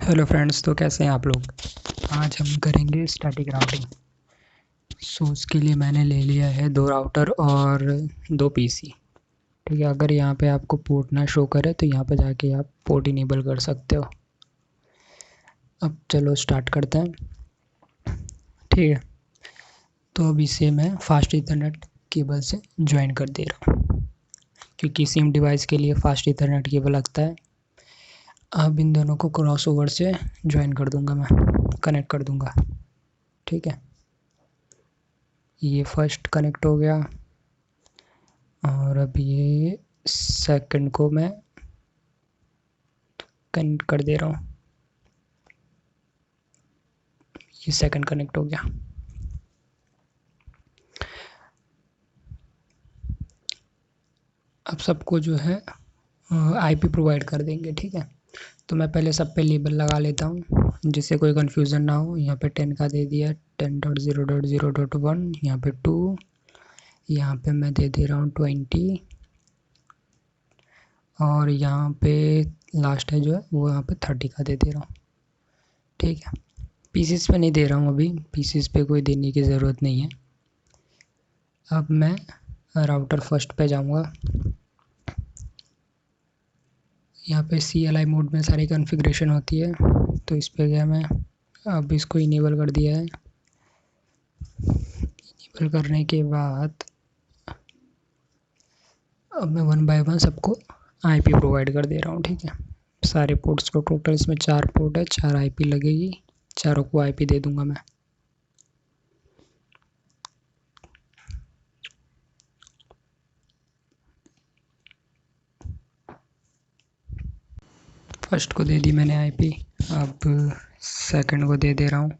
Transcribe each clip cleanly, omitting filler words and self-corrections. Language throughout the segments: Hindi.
हेलो फ्रेंड्स, तो कैसे हैं आप लोग। आज हम करेंगे स्टैटिक राउटिंग। सो उसके लिए मैंने ले लिया है 2 राउटर और 2 पीसी। ठीक है, अगर यहाँ पे आपको पोर्ट ना शो करे तो यहाँ पे जाके आप पोर्ट इनेबल कर सकते हो। अब चलो स्टार्ट करते हैं। ठीक है, तो अब इसे मैं फास्ट ईथरनेट केबल से ज्वाइन कर दे रहा हूँ, क्योंकि सिम डिवाइस के लिए फास्ट ईथरनेट केबल लगता है। अब इन दोनों को क्रॉस ओवर से ज्वाइन कर दूंगा, मैं कनेक्ट कर दूंगा। ठीक है, ये फर्स्ट कनेक्ट हो गया और अब ये सेकंड को मैं कनेक्ट कर दे रहा हूँ। ये सेकंड कनेक्ट हो गया। अब सबको जो है आईपी प्रोवाइड कर देंगे। ठीक है, तो मैं पहले सब पे लेबल लगा लेता हूँ जिससे कोई कन्फ्यूज़न ना हो। यहाँ पे 10 का दे दिया, 10.0.0.1, यहाँ पे 2, यहाँ पे मैं दे दे रहा हूँ 20, और यहाँ पे लास्ट है जो है वो यहाँ पे 30 का दे दे रहा हूँ। ठीक है, पीसीस पे नहीं दे रहा हूँ अभी, पीसीस पे कोई देने की ज़रूरत नहीं है। अब मैं राउटर फर्स्ट पे जाऊँगा। यहाँ पे CLI मोड में सारी कॉन्फ़िगरेशन होती है, तो इस पे गया मैं। अब इसको इनेबल कर दिया है। इनेबल करने के बाद अब मैं 1 बाय 1 सबको आईपी प्रोवाइड कर दे रहा हूँ। ठीक है, सारे पोर्ट्स को, टोटल इसमें 4 पोर्ट है, 4 आईपी लगेगी, चारों को आईपी दे दूंगा मैं। फर्स्ट को दे दी मैंने आईपी, अब सेकंड को दे दे रहा हूँ।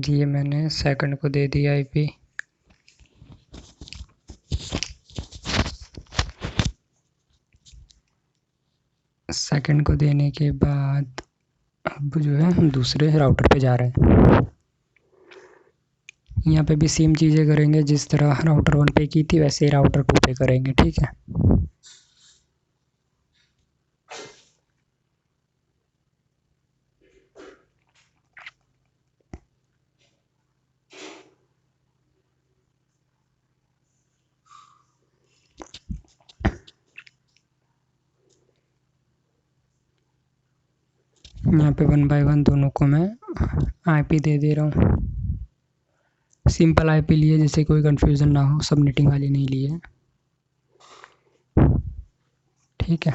ये मैंने सेकंड को दे दी आईपी। सेकंड को देने के बाद अब जो है हम दूसरे राउटर पे जा रहे हैं। यहाँ पे भी सेम चीज़ें करेंगे, जिस तरह राउटर 1 पे की थी वैसे ही राउटर 2 पे करेंगे। ठीक है, यहाँ पे 1 बाय 1 दोनों को मैं आईपी दे दे रहा हूँ। सिंपल आईपी लिए जिससे कोई कंफ्यूजन ना हो, सबनेटिंग वाली नहीं ली है। ठीक है,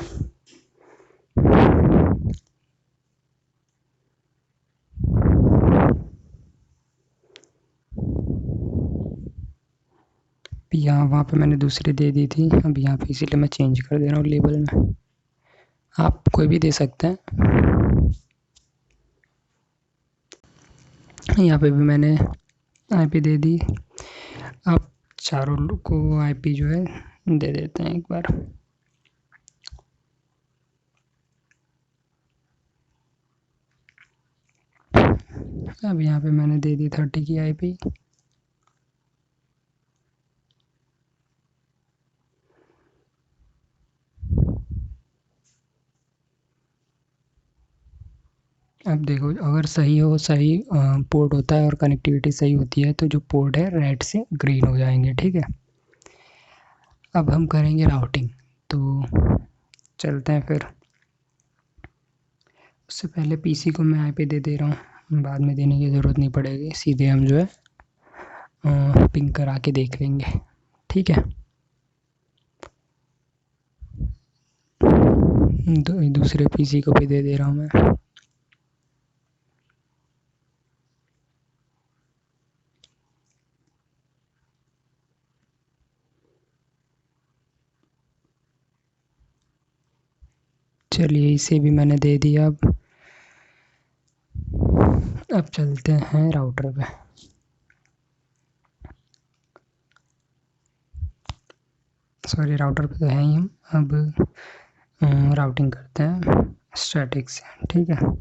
यहाँ वहाँ पे मैंने दूसरी दे दी थी, अब यहाँ पे इसीलिए मैं चेंज कर दे रहा हूँ लेबल में। आप कोई भी दे सकते हैं। यहाँ पे भी मैंने आईपी दे दी। अब चारों को आईपी जो है दे देते हैं एक बार। अब यहाँ पे मैंने दे दी 30 की आईपी। अब देखो, अगर सही पोर्ट होता है और कनेक्टिविटी सही होती है तो जो पोर्ट है रेड से ग्रीन हो जाएंगे। ठीक है, अब हम करेंगे राउटिंग, तो चलते हैं फिर। उससे पहले पीसी को मैं आईपी दे दे रहा हूँ, बाद में देने की ज़रूरत नहीं पड़ेगी, सीधे हम जो है पिंग करा के देख लेंगे। ठीक है, दूसरे पीसी को भी दे दे रहा हूँ मैं। चलिए, इसे भी मैंने दे दिया। अब चलते हैं राउटर पे। सॉरी, राउटर पे तो है ही हम। अब राउटिंग करते हैं स्टैटिक से। ठीक है,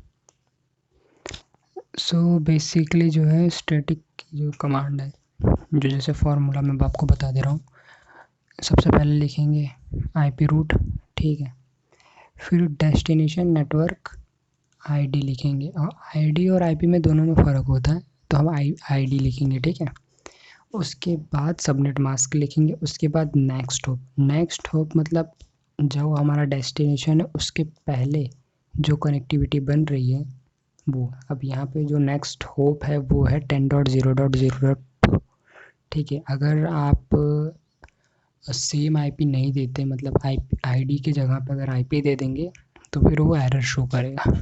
सो बेसिकली जो है स्टैटिक की जो कमांड है, जो जैसे फार्मूला मैं आपको बता दे रहा हूँ, सबसे पहले लिखेंगे आईपी रूट, ठीक है। फिर डेस्टिनेशन नेटवर्क आईडी लिखेंगे, और आईडी और आईपी में दोनों में फ़र्क होता है, तो हम आईडी लिखेंगे, ठीक है। उसके बाद सबनेट मास्क लिखेंगे, उसके बाद नेक्स्ट होप मतलब जो हमारा डेस्टिनेशन है उसके पहले जो कनेक्टिविटी बन रही है वो। अब यहाँ पे जो नेक्स्ट होप है वो है 10.0.0.2, ठीक है। अगर आप सेम आईपी नहीं देते, मतलब आईडी की जगह पर अगर आईपी दे देंगे तो फिर वो एरर शो करेगा।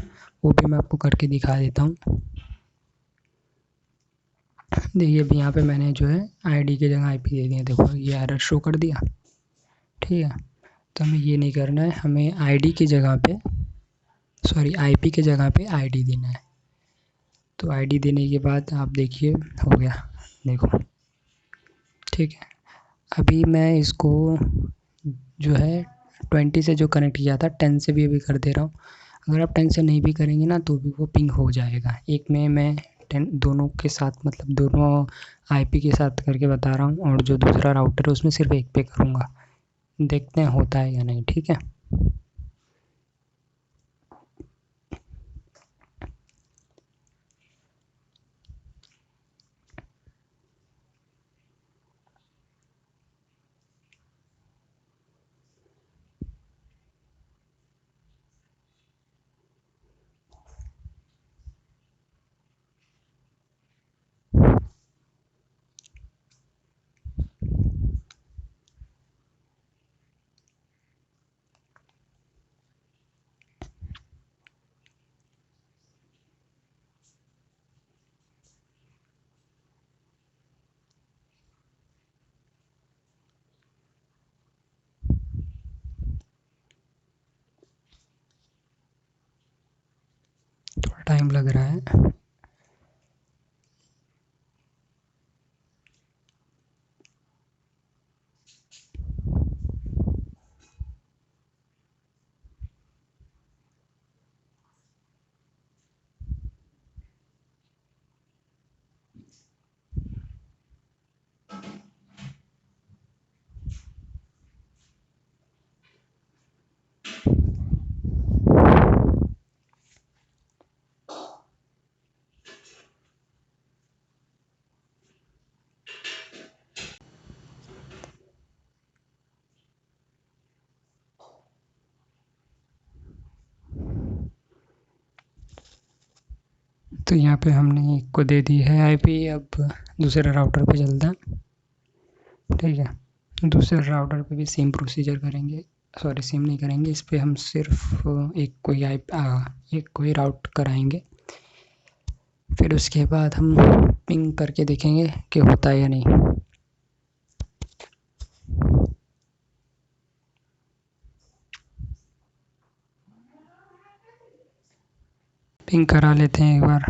वो भी मैं आपको करके दिखा देता हूँ। देखिए अभी यहाँ पे मैंने जो है आईडी की जगह आईपी दे दिया, देखो ये एरर शो कर दिया, ठीक है। तो हमें ये नहीं करना है, हमें आईडी की जगह पे आईपी की जगह पे आईडी देना है। तो आईडी देने के बाद आप देखिए हो गया, देखो, ठीक है। अभी मैं इसको जो है 20 से जो कनेक्ट किया था 10 से भी अभी कर दे रहा हूँ। अगर आप 10 से नहीं भी करेंगे ना तो भी वो पिंग हो जाएगा। एक में मैं 10 दोनों के साथ, मतलब दोनों आईपी के साथ करके बता रहा हूँ, और जो दूसरा राउटर है उसमें सिर्फ एक पे करूँगा, देखते हैं होता है या नहीं, ठीक है। थोड़ा टाइम लग रहा है। तो यहाँ पे हमने एक को दे दी है आईपी, अब दूसरे राउटर पे चलता है, ठीक है। दूसरे राउटर पे भी सेम प्रोसीजर करेंगे, सॉरी सेम नहीं करेंगे, इस पे हम सिर्फ एक कोई राउट कराएंगे। फिर उसके बाद हम पिंग करके देखेंगे कि होता है या नहीं। पिंग करा लेते हैं एक बार,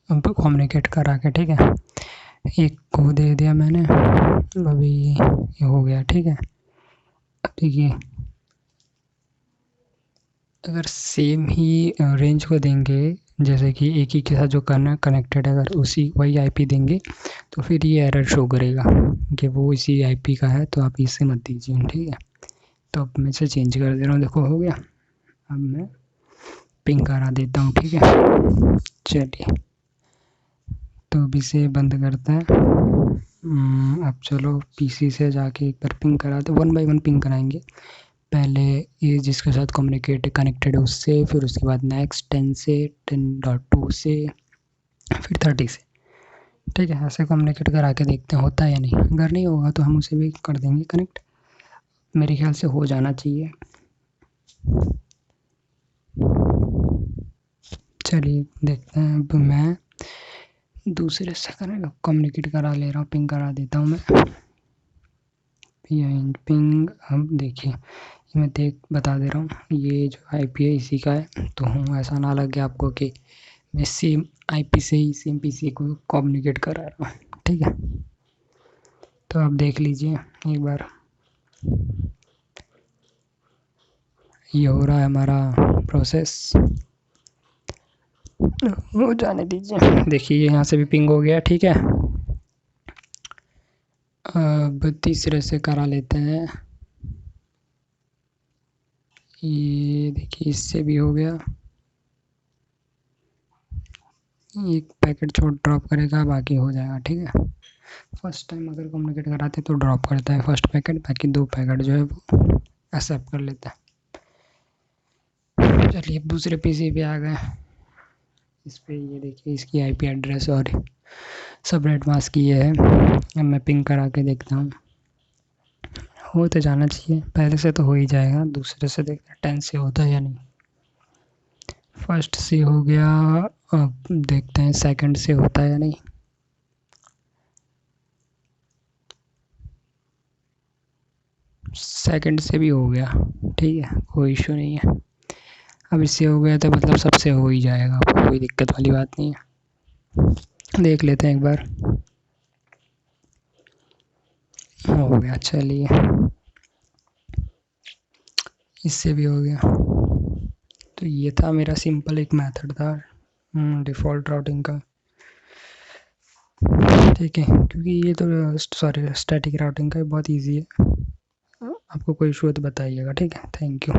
कम्युनिकेट करा के, ठीक है। एक को दे दिया मैंने, अभी ये हो गया, ठीक है। देखिए अगर सेम ही रेंज को देंगे, जैसे कि एक ही के साथ जो कनेक्टेड है, अगर उसी वही आईपी देंगे तो फिर ये एरर शो करेगा कि वो इसी आईपी का है, तो आप इससे मत दीजिए, ठीक है। तो अब मैं इसे चेंज कर दे रहा हूँ, देखो हो गया। अब मैं पिंग करा देता हूँ, ठीक है। चलिए तो अब इसे बंद करते हैं। अब चलो पीसी से जाके एक बार पिंग करा दो, 1 बाय 1 पिंग कराएंगे। पहले ये जिसके साथ कनेक्टेड है उससे, फिर उसके बाद नेक्स्ट 10 से, 10.2 से, फिर 30 से, ठीक है। ऐसे कम्युनिकेट करा के देखते हैं होता है या नहीं। अगर नहीं होगा तो हम उसे भी कर देंगे कनेक्ट, मेरे ख्याल से हो जाना चाहिए। चलिए देखते हैं। अब मैं दूसरे से कम्युनिकेट करा ले रहा हूँ, पिंग करा देता हूँ मैं। पिंग, हम देखिए मैं बता दे रहा हूँ, ये जो आईपी है इसी का है, तो हूँ ऐसा ना लगे आपको कि मैं सेम आईपी से ही सेम पीसी को कम्युनिकेट करा रहा हूँ, ठीक है। तो आप देख लीजिए एक बार, ये हो रहा है हमारा प्रोसेस, हो जाने दीजिए। देखिए यहाँ से भी पिंग हो गया, ठीक है। अब तीसरे से करा लेते हैं। ये देखिए इससे भी हो गया। एक पैकेट छोड़ ड्रॉप करेगा, बाकी हो जाएगा। ठीक है, फर्स्ट टाइम अगर कम्युनिकेट कराते तो ड्रॉप करता है फर्स्ट पैकेट, बाकी 2 पैकेट जो है वो एक्सेप्ट कर लेता है। चलिए अब दूसरे पीसी पे आ गए। इस पे ये देखिए इसकी आईपी एड्रेस और सबनेट मास्क ये है। अब मैं पिंग करा के देखता हूँ, हो तो जाना चाहिए, पहले से तो हो ही जाएगा, दूसरे से देखते हैं 10 से होता है या नहीं। फर्स्ट से हो गया, अब देखते हैं सेकंड से होता है या नहीं। सेकंड से भी हो गया, ठीक है, कोई इशू नहीं है। अब इससे हो गया तो मतलब सबसे हो ही जाएगा, कोई दिक्कत वाली बात नहीं है। देख लेते हैं एक बार। हो गया, चलिए इससे भी हो गया। तो ये था मेरा सिंपल एक मेथड था डिफ़ॉल्ट राउटिंग का। ठीक है, क्योंकि ये तो सॉरी स्टैटिक राउटिंग का बहुत इजी है। आपको कोई इशू हो तो बताइएगा। ठीक है, थैंक यू।